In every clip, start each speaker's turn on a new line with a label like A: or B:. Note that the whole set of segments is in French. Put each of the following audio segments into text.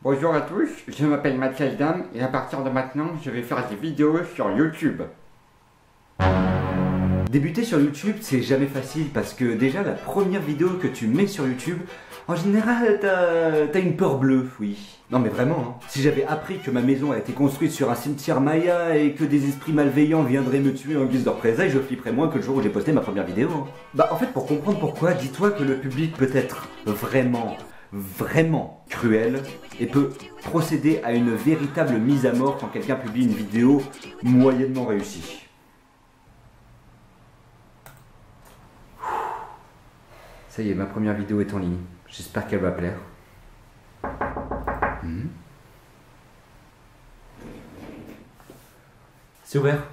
A: Bonjour à tous, je m'appelle Mathias Dam et à partir de maintenant, je vais faire des vidéos sur YouTube.
B: Débuter sur YouTube, c'est jamais facile parce que déjà la première vidéo que tu mets sur YouTube, en général, t'as une peur bleue, oui. Non mais vraiment, hein. Si j'avais appris que ma maison a été construite sur un cimetière maya et que des esprits malveillants viendraient me tuer en guise de représailles, je flipperais moins que le jour où j'ai posté ma première vidéo. Hein. Bah en fait, pour comprendre pourquoi, dis-toi que le public peut être vraiment cruel et peut procéder à une véritable mise à mort quand quelqu'un publie une vidéo moyennement réussie. Ça y est, ma première vidéo est en ligne. J'espère qu'elle va plaire. C'est ouvert.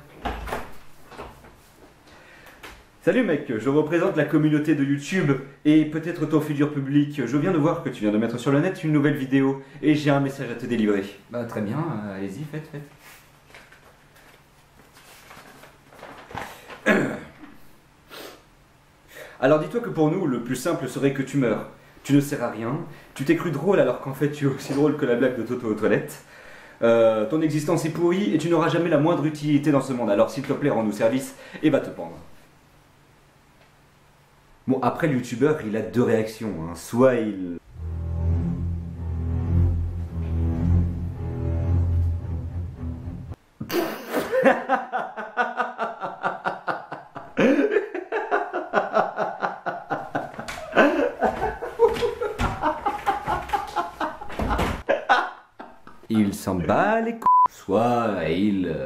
B: Salut mec, je représente la communauté de YouTube et peut-être ton futur public. Je viens de voir que tu viens de mettre sur le net une nouvelle vidéo et j'ai un message à te délivrer. Bah très bien, allez-y, faites. Alors dis-toi que pour nous, le plus simple serait que tu meurs. Tu ne sers à rien, tu t'es cru drôle alors qu'en fait tu es aussi drôle que la blague de Toto aux toilettes. Ton existence est pourrie et tu n'auras jamais la moindre utilité dans ce monde. Alors s'il te plaît, rends-nous service et va te pendre. Bon, après le youtubeur, il a deux réactions. Hein. Soit il... il s'en bat les c***. Soit il...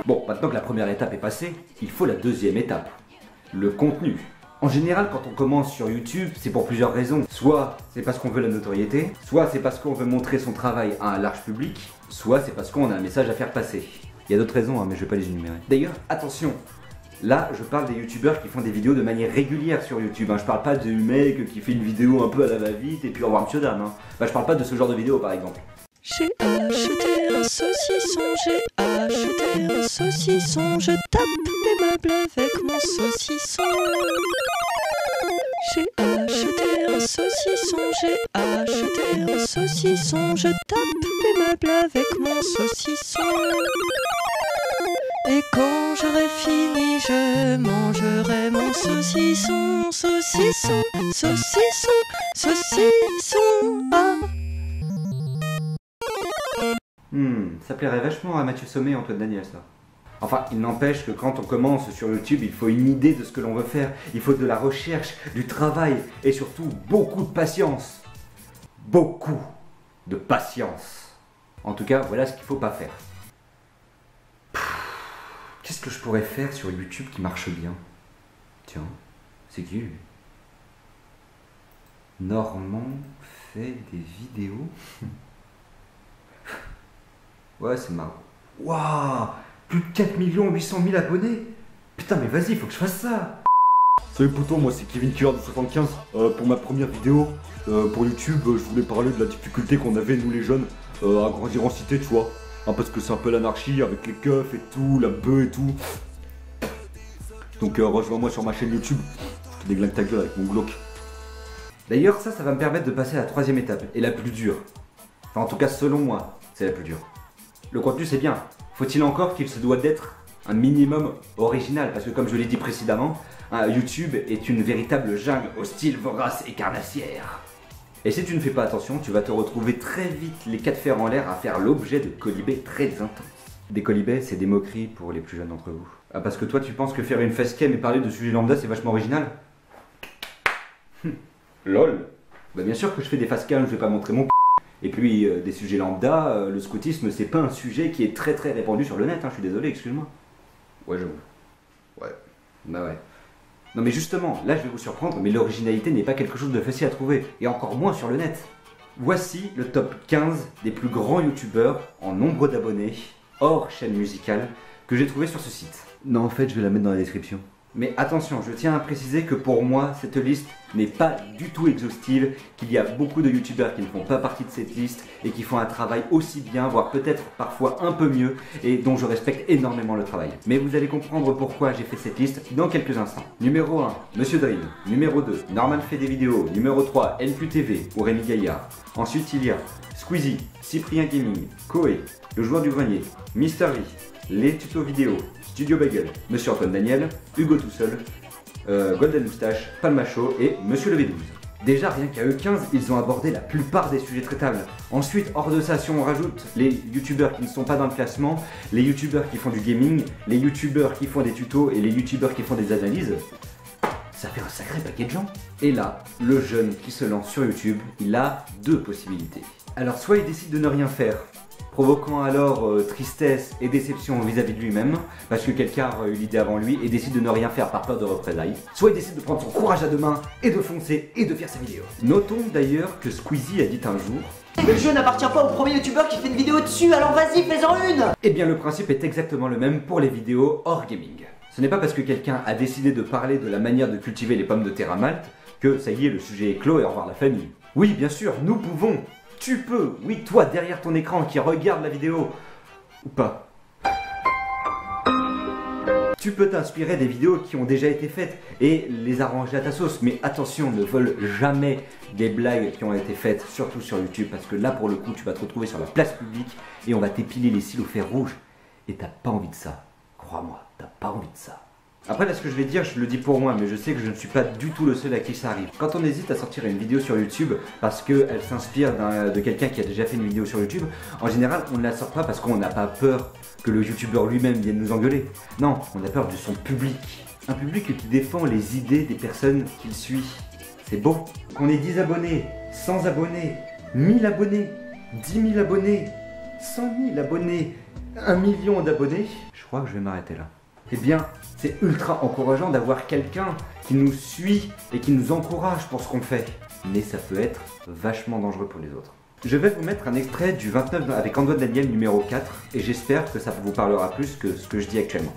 B: Bon, maintenant que la première étape est passée, il faut la deuxième étape. Le contenu. En général, quand on commence sur YouTube, c'est pour plusieurs raisons. Soit c'est parce qu'on veut la notoriété, soit c'est parce qu'on veut montrer son travail à un large public, soit c'est parce qu'on a un message à faire passer. Il y a d'autres raisons, hein, mais je vais pas les énumérer. D'ailleurs, attention, là je parle des youtubeurs qui font des vidéos de manière régulière sur YouTube. Hein. Je parle pas du mec qui fait une vidéo un peu à la va-vite et puis au revoir monsieur dame. Hein. Bah, je parle pas de ce genre de vidéo par exemple.
C: J'ai acheté un saucisson, j'ai acheté un saucisson, je tape les meubles avec mon saucisson. J'ai acheté un saucisson, j'ai acheté un saucisson, je tape les meubles avec mon saucisson. Et quand j'aurai fini, je mangerai mon saucisson, saucisson, saucisson, saucisson. Ah.
B: Ça plairait vachement à Mathieu Sommet et Antoine Daniel, ça. Enfin, il n'empêche que quand on commence sur YouTube, il faut une idée de ce que l'on veut faire. Il faut de la recherche, du travail et surtout beaucoup de patience. Beaucoup de patience. En tout cas, voilà ce qu'il faut pas faire. Qu'est-ce que je pourrais faire sur YouTube qui marche bien? Tiens, c'est qui lui? Normand fait des vidéos. Ouais, c'est marrant. Waouh, plus de 4 800 000 abonnés. Putain, mais vas-y, faut que je fasse ça.
D: Salut poto, moi c'est Kevin Killer de 75. Pour ma première vidéo pour YouTube, je voulais parler de la difficulté qu'on avait nous les jeunes à grandir en cité, tu vois. Hein, parce que c'est un peu l'anarchie avec les keufs et tout, la bœuf et tout. Donc rejoins-moi sur ma chaîne YouTube. Je te déglingue ta gueule avec mon Glock.
B: D'ailleurs, ça va me permettre de passer à la troisième étape, et la plus dure. Enfin, en tout cas, selon moi, c'est la plus dure. Le contenu, c'est bien. Faut-il encore qu'il se doit d'être un minimum original? Parce que comme je l'ai dit précédemment, YouTube est une véritable jungle hostile, vorace et carnassière. Et si tu ne fais pas attention, tu vas te retrouver très vite les quatre fers en l'air à faire l'objet de colibés très intenses. Des colibés, c'est des moqueries pour les plus jeunes d'entre vous. Ah, parce que toi, tu penses que faire une facecam et parler de sujets lambda, c'est vachement original? Lol. Bah bien sûr que je fais des facecams, je vais pas montrer mon p***. Et puis, des sujets lambda, le scoutisme, c'est pas un sujet qui est très répandu sur le net, hein, je suis désolé, excuse-moi. Ouais, j'avoue. Ouais. Bah ouais. Non mais justement, là je vais vous surprendre, mais l'originalité n'est pas quelque chose de facile à trouver, et encore moins sur le net. Voici le top 15 des plus grands youtubeurs en nombre d'abonnés, hors chaîne musicale, que j'ai trouvé sur ce site. Non, en fait, je vais la mettre dans la description. Mais attention, je tiens à préciser que pour moi, cette liste n'est pas du tout exhaustive, qu'il y a beaucoup de youtubeurs qui ne font pas partie de cette liste et qui font un travail aussi bien, voire peut-être parfois un peu mieux, et dont je respecte énormément le travail. Mais vous allez comprendre pourquoi j'ai fait cette liste dans quelques instants. Numéro 1, Monsieur Dream. Numéro 2, Norman fait des vidéos. Numéro 3, NQTV ou Rémi Gaillard. Ensuite, il y a Squeezie, Cyprien Gaming, Koé, le joueur du grenier, Mister V, les tutos vidéo, Studio Bagel, Monsieur Antoine Daniel, Hugo tout seul, Golden Moustache, Palmacho et Monsieur le V12. Déjà, rien qu'à eux 15, ils ont abordé la plupart des sujets traitables. Ensuite, hors de ça, si on rajoute les youtubeurs qui ne sont pas dans le classement, les youtubeurs qui font du gaming, les youtubeurs qui font des tutos et les youtubeurs qui font des analyses, ça fait un sacré paquet de gens. Et là, le jeune qui se lance sur YouTube, il a deux possibilités. Alors, soit il décide de ne rien faire, provoquant alors tristesse et déception vis-à-vis de lui-même, parce que quelqu'un a eu l'idée avant lui et décide de ne rien faire par peur de représailles. Soit il décide de prendre son courage à deux mains et de foncer et de faire sa vidéo. Notons d'ailleurs que Squeezie a dit un jour:
E: le jeu n'appartient pas au premier youtubeur qui fait une vidéo dessus, alors vas-y, fais-en une.
B: Eh bien le principe est exactement le même pour les vidéos hors gaming. Ce n'est pas parce que quelqu'un a décidé de parler de la manière de cultiver les pommes de terre à Malte que ça y est, le sujet est clos et au revoir la famille. Oui, bien sûr, nous pouvons. Tu peux, oui, toi derrière ton écran qui regarde la vidéo, ou pas. Tu peux t'inspirer des vidéos qui ont déjà été faites et les arranger à ta sauce. Mais attention, ne vole jamais des blagues qui ont été faites, surtout sur YouTube, parce que là pour le coup tu vas te retrouver sur la place publique et on va t'épiler les cils au fer rouge. Et t'as pas envie de ça, crois-moi, t'as pas envie de ça. Après là ce que je vais dire, je le dis pour moi, mais je sais que je ne suis pas du tout le seul à qui ça arrive. Quand on hésite à sortir une vidéo sur YouTube parce qu'elle s'inspire de quelqu'un qui a déjà fait une vidéo sur YouTube, en général on ne la sort pas parce qu'on n'a pas peur que le youtubeur lui-même vienne nous engueuler. Non, on a peur de son public. Un public qui défend les idées des personnes qu'il suit. C'est beau. Qu'on ait 10 abonnés, 100 abonnés, 1000 abonnés, 10 000 abonnés, 100 000 abonnés, 1 million d'abonnés, je crois que je vais m'arrêter là. Eh bien, c'est ultra encourageant d'avoir quelqu'un qui nous suit et qui nous encourage pour ce qu'on fait. Mais ça peut être vachement dangereux pour les autres. Je vais vous mettre un extrait du 29 avec Antoine Daniel numéro 4 et j'espère que ça vous parlera plus que ce que je dis actuellement.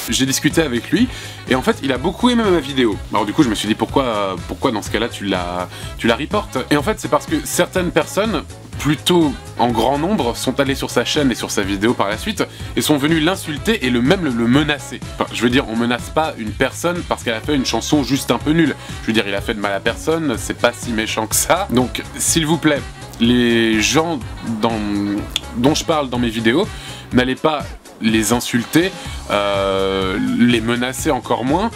F: J'ai discuté avec lui et en fait il a beaucoup aimé ma vidéo. Alors du coup je me suis dit pourquoi dans ce cas là tu la reportes. Et en fait c'est parce que certaines personnes, plutôt en grand nombre, sont allées sur sa chaîne et sur sa vidéo par la suite et sont venues l'insulter et même le menacer. Enfin, je veux dire, on menace pas une personne parce qu'elle a fait une chanson juste un peu nulle. Je veux dire, il a fait de mal à personne, c'est pas si méchant que ça. Donc s'il vous plaît, les gens dont je parle dans mes vidéos, n'allez pas les insulter, les menacer encore moins.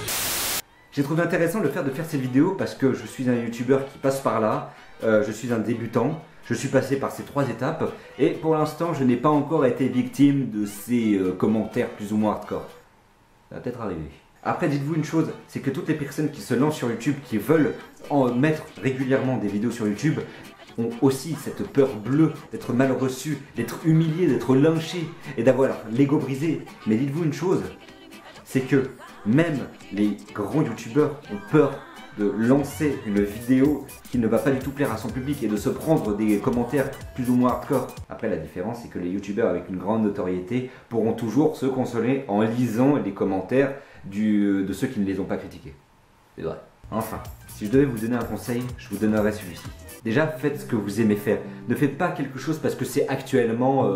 B: J'ai trouvé intéressant le fait de faire cette vidéo parce que je suis un youtubeur qui passe par là, je suis un débutant, je suis passé par ces 3 étapes et pour l'instant je n'ai pas encore été victime de ces commentaires plus ou moins hardcore. Ça va peut-être arriver. Après dites-vous une chose, c'est que toutes les personnes qui se lancent sur YouTube, qui veulent en mettre régulièrement des vidéos sur YouTube, ont aussi cette peur bleue d'être mal reçus, d'être humiliés, d'être lynchés et d'avoir l'ego brisé. Mais dites-vous une chose, c'est que même les grands youtubeurs ont peur de lancer une vidéo qui ne va pas du tout plaire à son public et de se prendre des commentaires plus ou moins hardcore. Après la différence c'est que les youtubeurs avec une grande notoriété pourront toujours se consoler en lisant les commentaires de ceux qui ne les ont pas critiqués. C'est vrai. Enfin, si je devais vous donner un conseil, je vous donnerais celui-ci. Déjà, faites ce que vous aimez faire. Ne faites pas quelque chose parce que c'est actuellement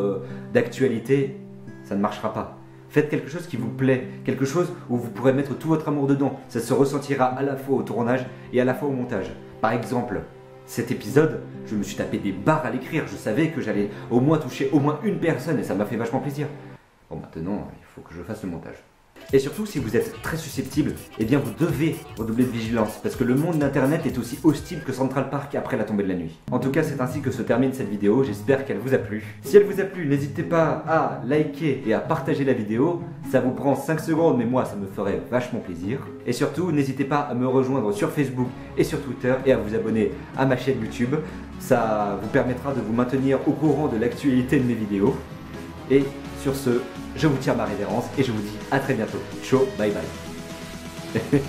B: d'actualité, ça ne marchera pas. Faites quelque chose qui vous plaît, quelque chose où vous pourrez mettre tout votre amour dedans. Ça se ressentira à la fois au tournage et à la fois au montage. Par exemple, cet épisode, je me suis tapé des barres à l'écrire. Je savais que j'allais au moins toucher au moins une personne et ça m'a fait vachement plaisir. Bon, maintenant, il faut que je fasse le montage. Et surtout, si vous êtes très susceptible, eh bien vous devez redoubler de vigilance parce que le monde d'internet est aussi hostile que Central Park après la tombée de la nuit. En tout cas, c'est ainsi que se termine cette vidéo, j'espère qu'elle vous a plu. Si elle vous a plu, n'hésitez pas à liker et à partager la vidéo, ça vous prend 5 secondes mais moi ça me ferait vachement plaisir. Et surtout, n'hésitez pas à me rejoindre sur Facebook et sur Twitter et à vous abonner à ma chaîne YouTube. Ça vous permettra de vous maintenir au courant de l'actualité de mes vidéos. Et sur ce, je vous tire ma révérence et je vous dis à très bientôt. Ciao, bye bye.